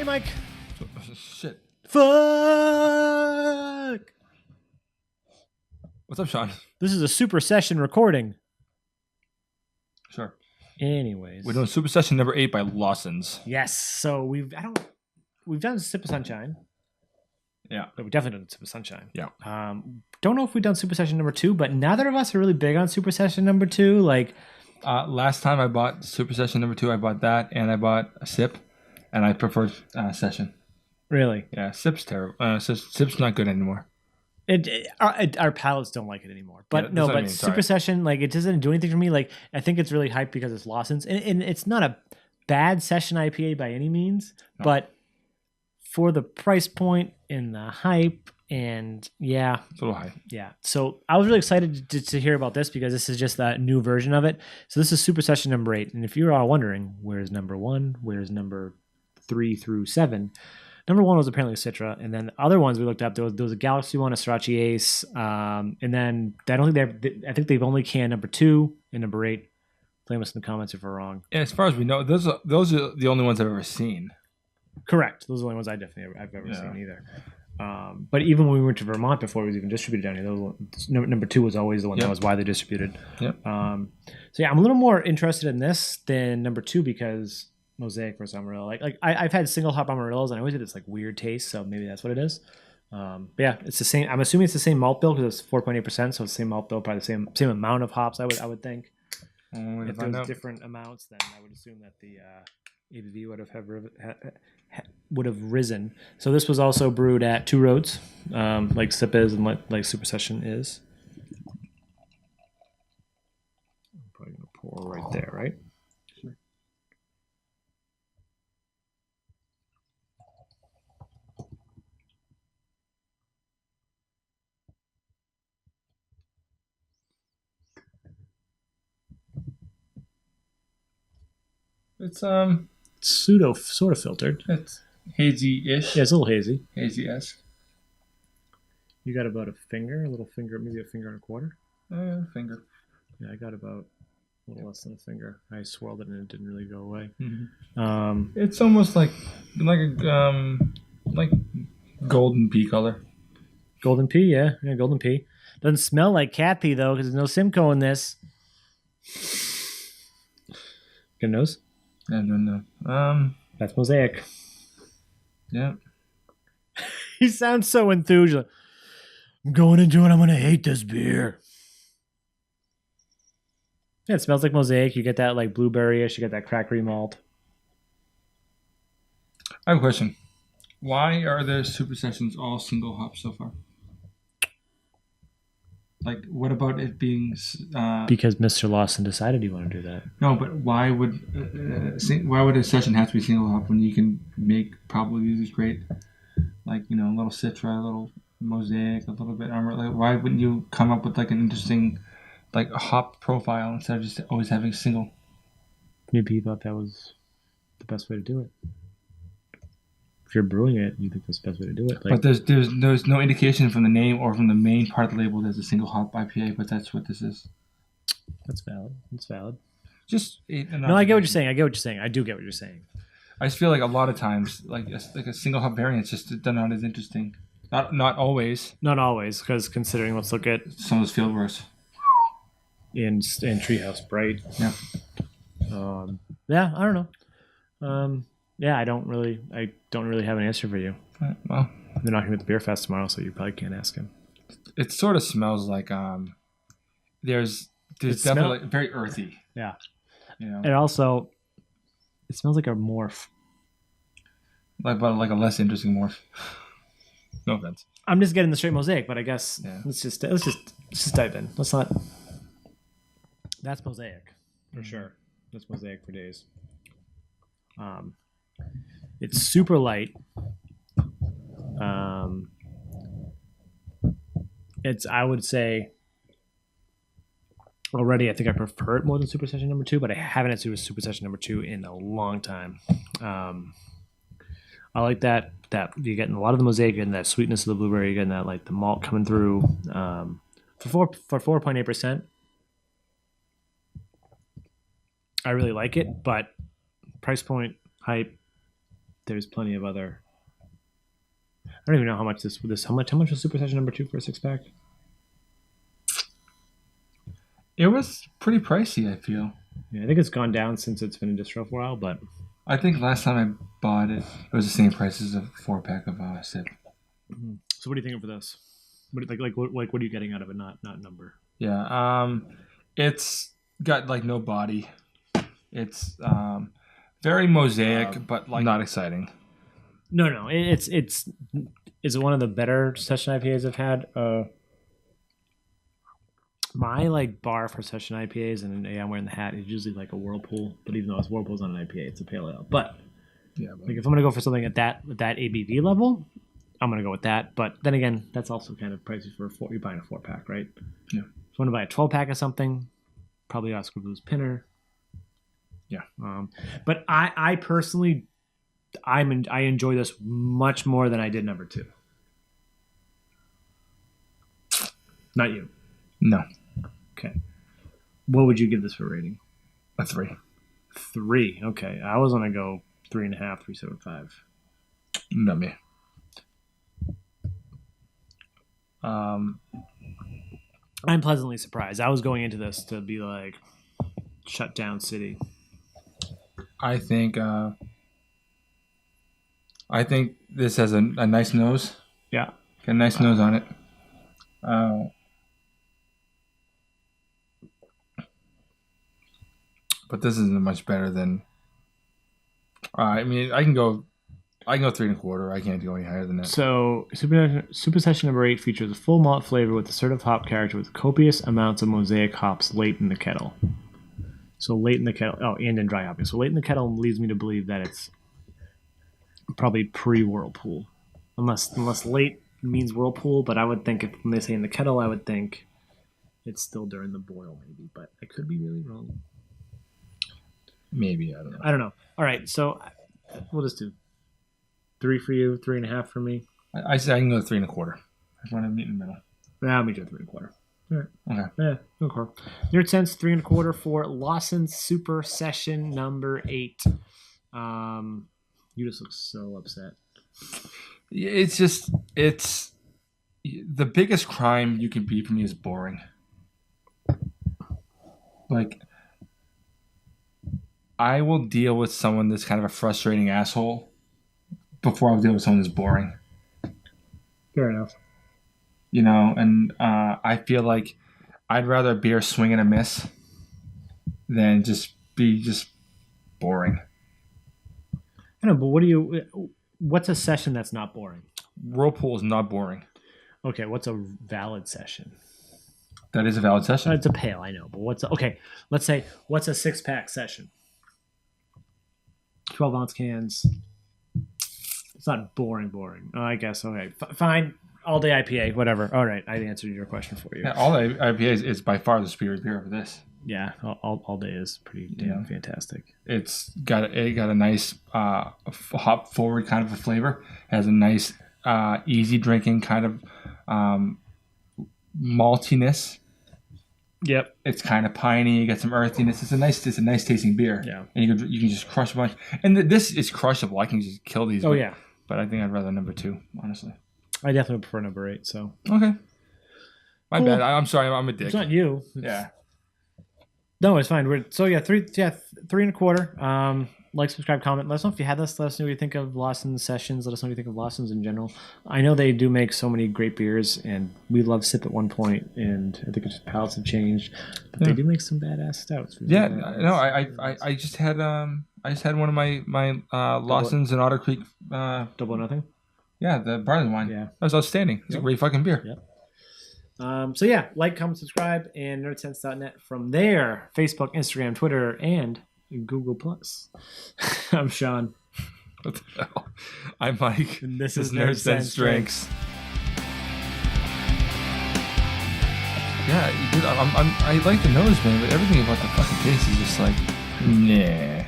Hey, Mike. Shit. Fuck. What's up, Sean? This is a super session recording. Sure. Anyways, We're doing Super Session number 8 by Lawsons. yes. So we've done Sip of Sunshine. Yeah. But we definitely done Super Sunshine. Yeah. Don't know if we've done Super Session number 2, but neither of us are really big on Super Session number 2. Like, last time I bought Super Session number 2, I bought that, and I bought a Sip, and I preferred Session. Really? Yeah, Sip's terrible. Sip's not good anymore. Our palates don't like it anymore. But Yeah, no, but I mean. Super Session, like, it doesn't do anything for me. Like, I think it's really hyped because it's Lawsons. And it's not a bad session IPA by any means, but for the price point and the hype, and yeah. It's a little high. Yeah. So I was really excited to hear about this because this is just a new version of it. So this is Super Session number 8. And if you're all wondering, where's number 1? Where's number 3 through 7? Number 1 was apparently a Citra, and then the other ones we looked up, there was a Galaxy one, a Sriracha Ace, and then I think they've only canned number 2 and number 8. Blame us in the comments if we're wrong. Yeah, as far as we know, those are the only ones I've ever seen. Correct. Those are the only ones I've ever seen either. But even when we went to Vermont before it was even distributed down here, number 2 was always the one that was widely distributed. Yep. So yeah, I'm a little more interested in this than number 2 because mosaic versus Amarillo. Like I've had single hop Amarillos and I always get this like weird taste, so maybe that's what it is. But yeah, it's the same. I'm assuming it's the same malt bill because it's 4.8%, so it's the same malt bill, probably the same amount of hops. I would think. If there was different amounts, then I would assume that the ABV would have risen. So this was also brewed at Two Roads, like Sip is and like Super Session is. I'm probably gonna pour right there, right? Sure. It's sort of filtered. It's hazy-ish. Yeah, it's a little hazy. Hazy-esque. You got about a little finger, maybe a finger and a quarter. Finger. Yeah, I got about a little less than a finger. I swirled it and it didn't really go away. Mm-hmm. It's almost like golden pea color. Golden pea, yeah, golden pea. Doesn't smell like cat pee though, because there's no Simcoe in this. Good nose. No. That's mosaic. Yeah. He sounds so enthused. Like, I'm going into it. I'm gonna hate this beer. Yeah, it smells like mosaic. You get that like blueberry-ish. You get that crackery malt. I have a question. Why are the Super Sessions all single hop so far? Like, what about it being? Because Mr. Lawson decided he wanted to do that. No, but why would a session have to be single hop when you can make probably these great, like a little Citra, a little mosaic, a little bit armor? Like, why wouldn't you come up with like an interesting, like a hop profile instead of just always having single? Maybe he thought that was the best way to do it. If you're brewing it, you think that's the best way to do it. Like, but there's no indication from the name or from the main part of the label there's a single hop IPA, but that's what this is. That's valid. Just no, I get what you're saying. I do get what you're saying. I just feel like a lot of times, like a single hop variant, is just not as interesting. Not always. Not always, because considering, let's look at some of those fieldworks in Treehouse Bright. Yeah. Yeah, I don't know. Yeah, I don't really have an answer for you. Right, well, they're not going to be at the beer fest tomorrow, so you probably can't ask him. It sort of smells like there's definitely very earthy. Yeah. And also, it smells like a morph. Like a less interesting morph. No offense. I'm just getting the straight mosaic, but I guess let's just dive in. Let's not. That's mosaic for sure. That's mosaic for days. It's super light. I would say already, I think I prefer it more than Super Session number 2, but I haven't had Super Session number 2 in a long time. I like that you're getting a lot of the mosaic and that sweetness of the blueberry, you're getting that like the malt coming through. For 4.8%, I really like it, but price point, hype, there's plenty of other. I don't even know how much how much was Super Session number 2 for a 6-pack? It was pretty pricey, I feel. Yeah, I think it's gone down since it's been in distro for a while, but I think last time I bought it, it was the same price as a 4-pack of sip. Mm-hmm. So what are you thinking for this? What are you getting out of it? Not number. Yeah, it's got like no body. It's very mosaic, but like not exciting. No. It's is it one of the better session IPAs I've had? My like bar for session IPAs, and I'm wearing the hat, is usually like a Whirlpool. But even though it's Whirlpool's not an IPA, it's a pale ale. But like if I'm gonna go for something at that ABV level, I'm gonna go with that. But then again, that's also kind of pricey for you're buying a 4-pack, right? Yeah. If you want to buy a 12-pack of something, probably Oscar Blues Pinner. Yeah. But I personally, I enjoy this much more than I did number 2. Not you. No. Okay. What would you give this for rating? A 3. 3. Okay. I was gonna go 3.5, 3.75. Not me. I'm pleasantly surprised. I was going into this to be like shut down city. I think this has a nice nose. Yeah. Got a nice nose on it. But this isn't much better than. I mean, I can go 3.25. I can't go any higher than that. So, Super Session number 8 features a full malt flavor with assertive hop character with copious amounts of mosaic hops late in the kettle. So late in the kettle. Oh, and in dry hopping. So late in the kettle leads me to believe that it's probably pre-Whirlpool, unless late means Whirlpool. But I would think when they say in the kettle, I would think it's still during the boil, maybe. But I could be really wrong. Maybe, I don't know. All right, so we'll just do 3 for you, 3.5 for me. I say I can go 3.25. I want to meet in the middle. Yeah, I'll meet you at 3.25. All right. Okay. Yeah, okay. Nerdsense 3.25 for Lawson Super Session number 8. You just look so upset. It's the biggest crime you can be for me is boring. Like, I will deal with someone that's kind of a frustrating asshole before I'll deal with someone that's boring. Fair enough. You know, and I feel like I'd rather a beer swing and a miss than just be boring. I know, but what's a session that's not boring? Whirlpool is not boring. Okay, what's a valid session? That is a valid session. It's a pale, I know, but let's say, what's a 6-pack session? 12-ounce cans. It's not boring. Oh, I guess, okay. Fine. All-day IPA, whatever. All right, I answered your question for you. Yeah, all-day IPA is by far the superior beer over this. Yeah, all-day is pretty damn fantastic. It's got a nice hop-forward kind of a flavor. It has a nice, easy drinking kind of maltiness. Yep. It's kind of piney. You got some earthiness. It's a nice tasting beer. Yeah. And you can just crush a bunch. And this is crushable. I can just kill these. Oh, yeah. But I think I'd rather number 2, honestly. I definitely prefer number 8. So okay. My bad. I'm sorry. I'm a dick. It's not you. Yeah. No, it's fine. 3.25. Like, subscribe, comment. Let us know if you had this. Let us know what you think of Lawson's sessions. Let us know what you think of Lawson's in general. I know they do make so many great beers, and we loved Sip at one point, and I think it's just palates have changed. But they do make some badass stouts. Yeah, no, I just had one of my Lawsons and Otter Creek. Double Nothing. Yeah, the barley wine. Yeah, that was outstanding. It's a great fucking beer. Yep. So yeah, like, comment, subscribe, and nerdsense.net. From there, Facebook, Instagram, Twitter, and Google Plus. I'm Sean. What the hell? I'm Mike. And this is Nerdsense Drinks. Yeah, dude, I like the nose, man, but everything about the fucking taste is just like, nah.